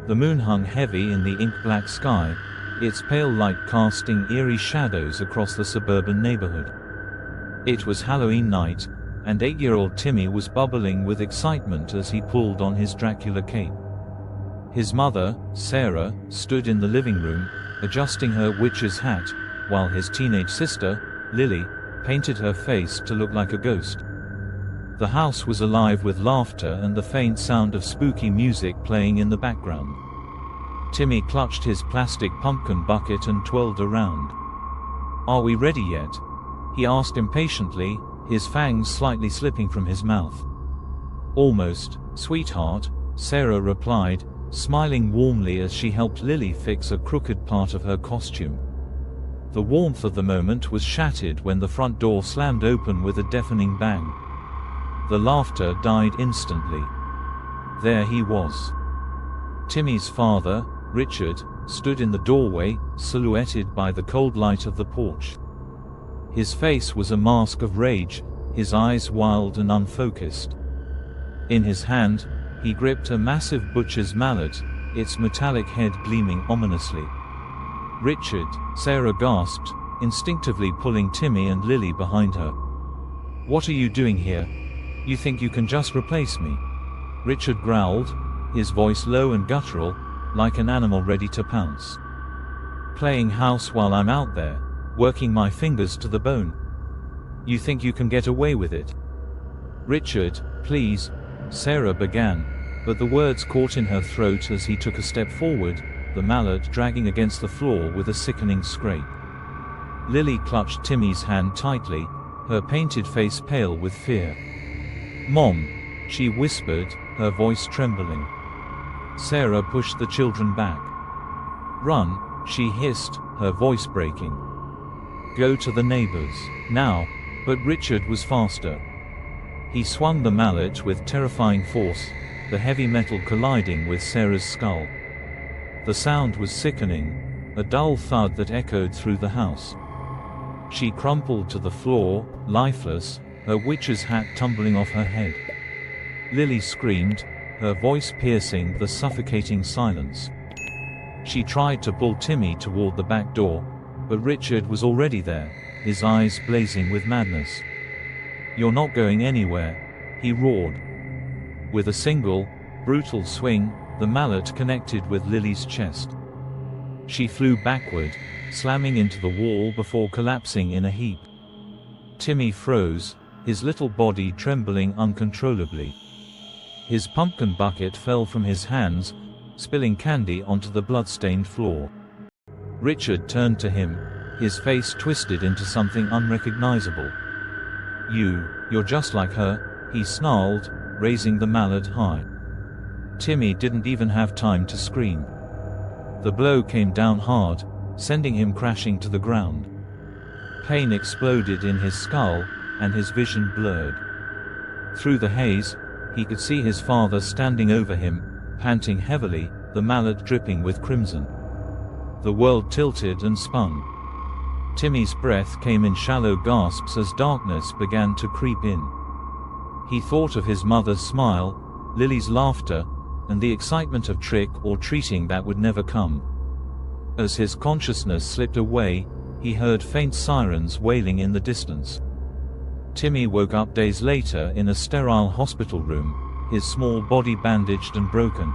The moon hung heavy in the ink-black sky, its pale light casting eerie shadows across the suburban neighborhood. It was Halloween night, and 8-year-old Timmy was bubbling with excitement as he pulled on his Dracula cape. His mother, Sarah, stood in the living room, adjusting her witch's hat, while his teenage sister, Lily, painted her face to look like a ghost. The house was alive with laughter and the faint sound of spooky music playing in the background. Timmy clutched his plastic pumpkin bucket and twirled around. "Are we ready yet?" he asked impatiently, his fangs slightly slipping from his mouth. "Almost, sweetheart," Sarah replied, smiling warmly as she helped Lily fix a crooked part of her costume. The warmth of the moment was shattered when the front door slammed open with a deafening bang. The laughter died instantly. There he was. Timmy's father, Richard, stood in the doorway, silhouetted by the cold light of the porch. His face was a mask of rage, his eyes wild and unfocused. In his hand, he gripped a massive butcher's mallet, its metallic head gleaming ominously. "Richard," Sarah gasped, instinctively pulling Timmy and Lily behind her. "What are you doing here? You think you can just replace me?" Richard growled, his voice low and guttural, like an animal ready to pounce. "Playing house while I'm out there, working my fingers to the bone. You think you can get away with it?" "Richard, please," Sarah began, but the words caught in her throat as he took a step forward, the mallet dragging against the floor with a sickening scrape. Lily clutched Timmy's hand tightly, her painted face pale with fear. "Mom," she whispered, her voice trembling. Sarah pushed the children back. "Run," she hissed, her voice breaking. "Go to the neighbors, now," but Richard was faster. He swung the mallet with terrifying force, the heavy metal colliding with Sarah's skull. The sound was sickening, a dull thud that echoed through the house. She crumpled to the floor, lifeless, her witch's hat tumbling off her head. Lily screamed, her voice piercing the suffocating silence. She tried to pull Timmy toward the back door, but Richard was already there, his eyes blazing with madness. "You're not going anywhere," he roared. With a single, brutal swing, the mallet connected with Lily's chest. She flew backward, slamming into the wall before collapsing in a heap. Timmy froze, his little body trembling uncontrollably. His pumpkin bucket fell from his hands, spilling candy onto the blood-stained floor. Richard turned to him, his face twisted into something unrecognizable. You're just like her," he snarled, raising the mallet high. Timmy didn't even have time to scream. The blow came down hard, sending him crashing to the ground. Pain exploded in his skull, and his vision blurred. Through the haze, he could see his father standing over him, panting heavily, the mallet dripping with crimson. The world tilted and spun. Timmy's breath came in shallow gasps as darkness began to creep in. He thought of his mother's smile, Lily's laughter, and the excitement of trick or treating that would never come. As his consciousness slipped away, he heard faint sirens wailing in the distance. Timmy woke up days later in a sterile hospital room, his small body bandaged and broken.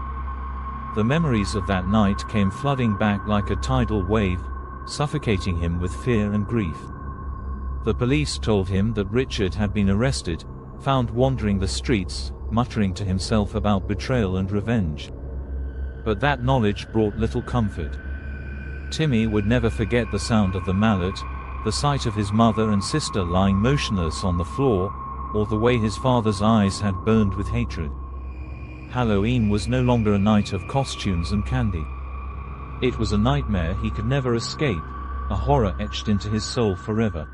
The memories of that night came flooding back like a tidal wave, suffocating him with fear and grief. The police told him that Richard had been arrested, found wandering the streets, muttering to himself about betrayal and revenge. But that knowledge brought little comfort. Timmy would never forget the sound of the mallet, the sight of his mother and sister lying motionless on the floor, or the way his father's eyes had burned with hatred. Halloween was no longer a night of costumes and candy. It was a nightmare he could never escape, a horror etched into his soul forever.